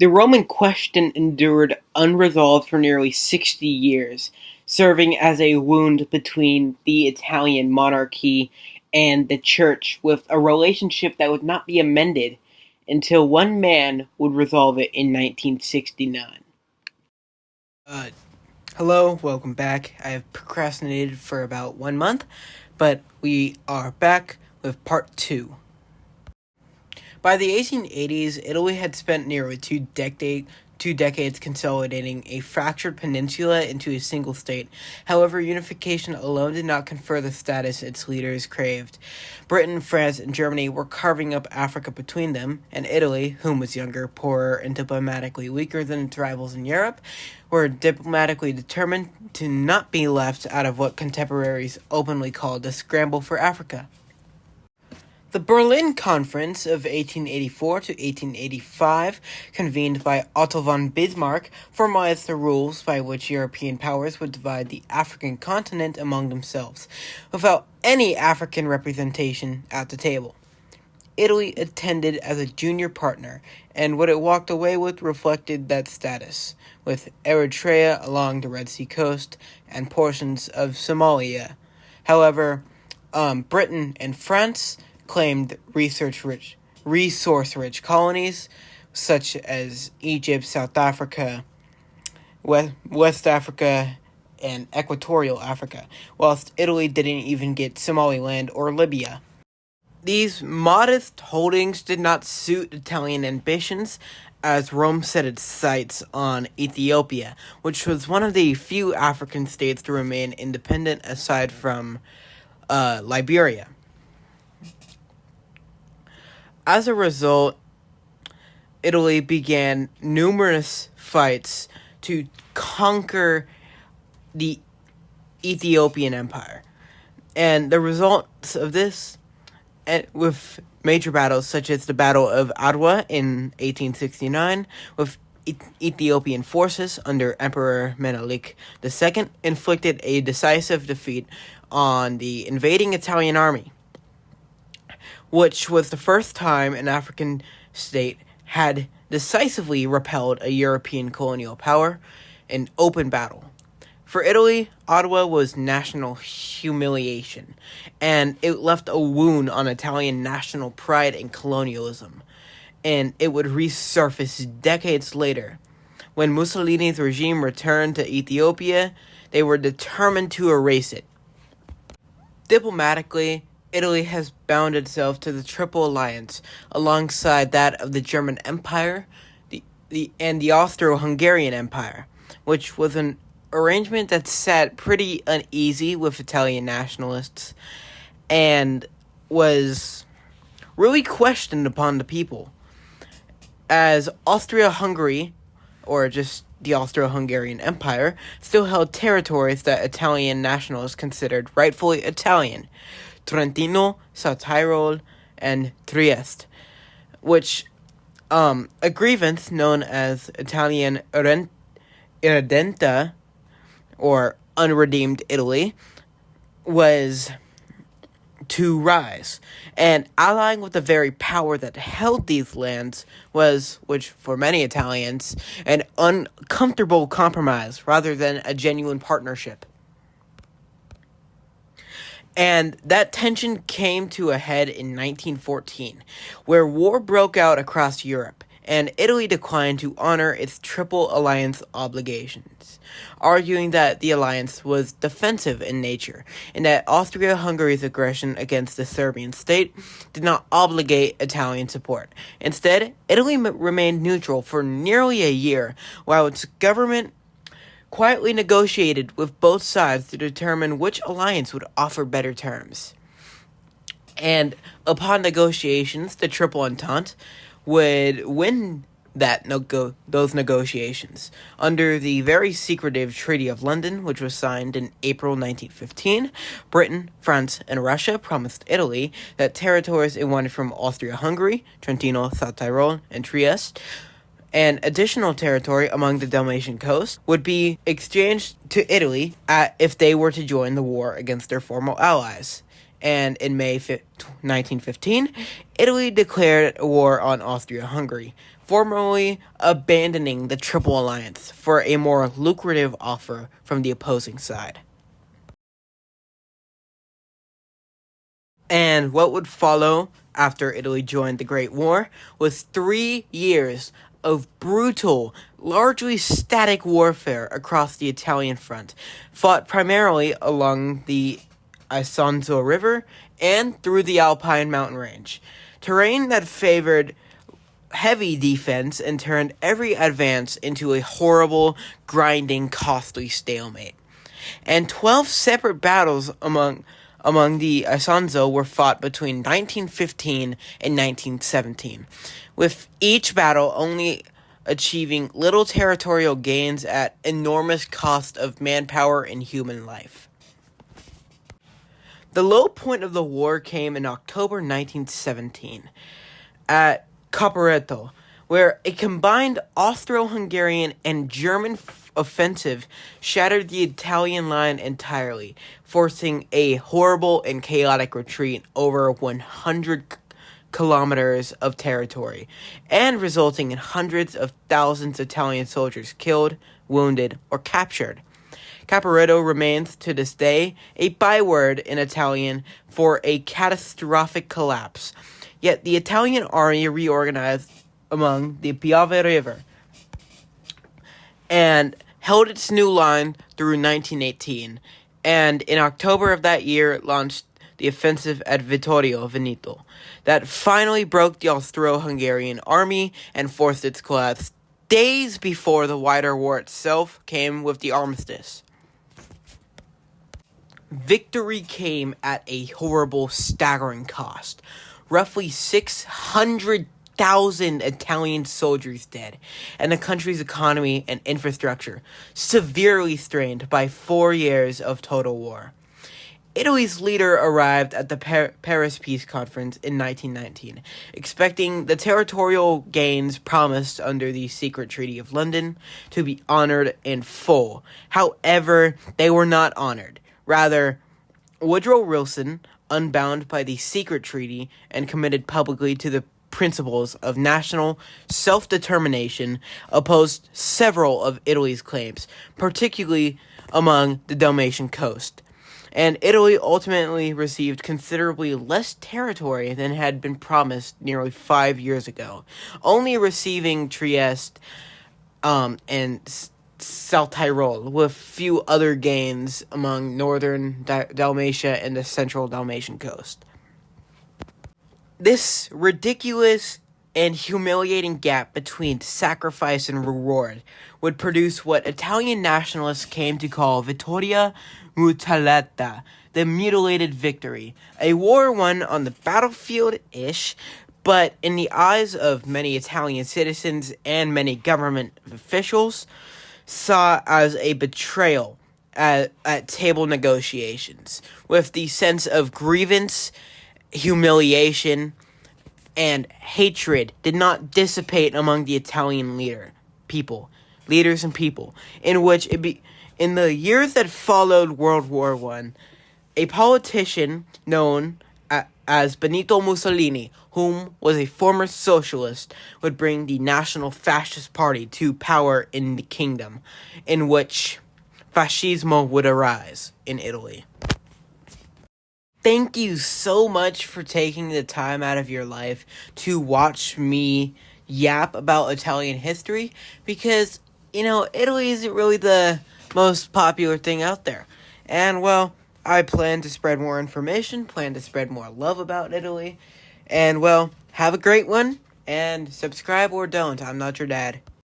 The Roman question endured unresolved for nearly 60 years, serving as a wound between the Italian monarchy and the Church, with a relationship that would not be amended until one man would resolve it in 1969. Uh, Hello, welcome back. I have procrastinated for about 1 month, but we are back with part 2. By the 1880s, Italy had spent nearly two decades consolidating a fractured peninsula into a single state. However, unification alone did not confer the status its leaders craved. Britain, France, and Germany were carving up Africa between them, and Italy, whom was younger, poorer, and diplomatically weaker than its rivals in Europe, were diplomatically determined to not be left out of what contemporaries openly called the scramble for Africa. The Berlin Conference of 1884 to 1885, convened by Otto von Bismarck, formalized the rules by which European powers would divide the African continent among themselves, without any African representation at the table. Italy attended as a junior partner, and what it walked away with reflected that status, with Eritrea along the Red Sea coast and portions of Somalia. However, Britain and France claimed resource-rich colonies such as Egypt, South Africa, West Africa, and Equatorial Africa, whilst Italy didn't even get Somaliland or Libya. These modest holdings did not suit Italian ambitions, as Rome set its sights on Ethiopia, which was one of the few African states to remain independent aside from Liberia. As a result, Italy began numerous fights to conquer the Ethiopian Empire. And the results of this, with major battles such as the Battle of Adwa in 1869, with Ethiopian forces under Emperor Menelik II, inflicted a decisive defeat on the invading Italian army, which was the first time an African state had decisively repelled a European colonial power in open battle. For Italy, Ottawa was national humiliation, and it left a wound on Italian national pride and colonialism, and it would resurface decades later. When Mussolini's regime returned to Ethiopia, they were determined to erase it. Diplomatically, Italy has bound itself to the Triple Alliance, alongside that of the German Empire and the Austro-Hungarian Empire, which was an arrangement that sat pretty uneasy with Italian nationalists and was really questioned upon the people, as Austria-Hungary, or just the Austro-Hungarian Empire, still held territories that Italian nationalists considered rightfully Italian: Trentino, South Tyrol, and Trieste, which a grievance known as Italian Irredenta, or unredeemed Italy, was to rise, and allying with the very power that held these lands was, which for many Italians, an uncomfortable compromise rather than a genuine partnership. And that tension came to a head in 1914, where war broke out across Europe, and Italy declined to honor its Triple Alliance obligations, arguing that the alliance was defensive in nature, and that Austria-Hungary's aggression against the Serbian state did not obligate Italian support. Instead, Italy remained neutral for nearly a year, while its government quietly negotiated with both sides to determine which alliance would offer better terms. And upon negotiations, the Triple Entente would win those negotiations under the very secretive Treaty of London, which was signed in April 1915. Britain, France, and Russia promised Italy that territories it wanted from Austria-Hungary, Trentino, South Tyrol, and Trieste, and additional territory among the Dalmatian coast, would be exchanged to Italy if they were to join the war against their former allies. And in May 1915, Italy declared war on Austria-Hungary, formally abandoning the Triple Alliance for a more lucrative offer from the opposing side. And what would follow after Italy joined the Great War was 3 years of brutal, largely static warfare across the Italian front, fought primarily along the Isonzo River and through the Alpine mountain range. Terrain that favored heavy defense and turned every advance into a horrible, grinding, costly stalemate. And 12 separate battles among the Isonzo were fought between 1915 and 1917, with each battle only achieving little territorial gains at enormous cost of manpower and human life. The low point of the war came in October 1917 at Caporetto, where a combined Austro-Hungarian and German offensive shattered the Italian line entirely, forcing a horrible and chaotic retreat over 100 kilometers of territory, and resulting in hundreds of thousands of Italian soldiers killed, wounded, or captured. Caporetto remains to this day a byword in Italian for a catastrophic collapse. Yet the Italian army reorganized along the Piave River and held its new line through 1918, and in October of that year launched the offensive at Vittorio Veneto that finally broke the Austro-Hungarian army and forced its collapse days before the wider war itself came with the armistice. Victory came at a horrible, staggering cost. Roughly 600,000 Italian soldiers dead, and the country's economy and infrastructure severely strained by 4 years of total war. Italy's leader arrived at the Paris Peace Conference in 1919, expecting the territorial gains promised under the secret Treaty of London to be honored in full. However, they were not honored. Rather, Woodrow Wilson, unbound by the secret treaty and committed publicly to the principles of national self-determination, opposed several of Italy's claims, particularly among the Dalmatian coast. And Italy ultimately received considerably less territory than had been promised nearly 5 years ago, only receiving Trieste and South Tyrol, with few other gains among northern Dalmatia and the central Dalmatian coast. This ridiculous and humiliating gap between sacrifice and reward would produce what Italian nationalists came to call Vittoria Mutilata, the mutilated victory, a war won on the battlefield-ish, but in the eyes of many Italian citizens and many government officials, saw as a betrayal at table negotiations, with the sense of grievance, humiliation, and hatred did not dissipate among the Italian leaders and people, in which in the years that followed World War I, a politician known as Benito Mussolini, whom was a former socialist, would bring the National Fascist Party to power in the kingdom, in which fascismo would arise in Italy. Thank you so much for taking the time out of your life to watch me yap about Italian history, because, Italy isn't really the most popular thing out there. And, well, I plan to spread more information, plan to spread more love about Italy. And, well, have a great one, and subscribe or don't. I'm not your dad.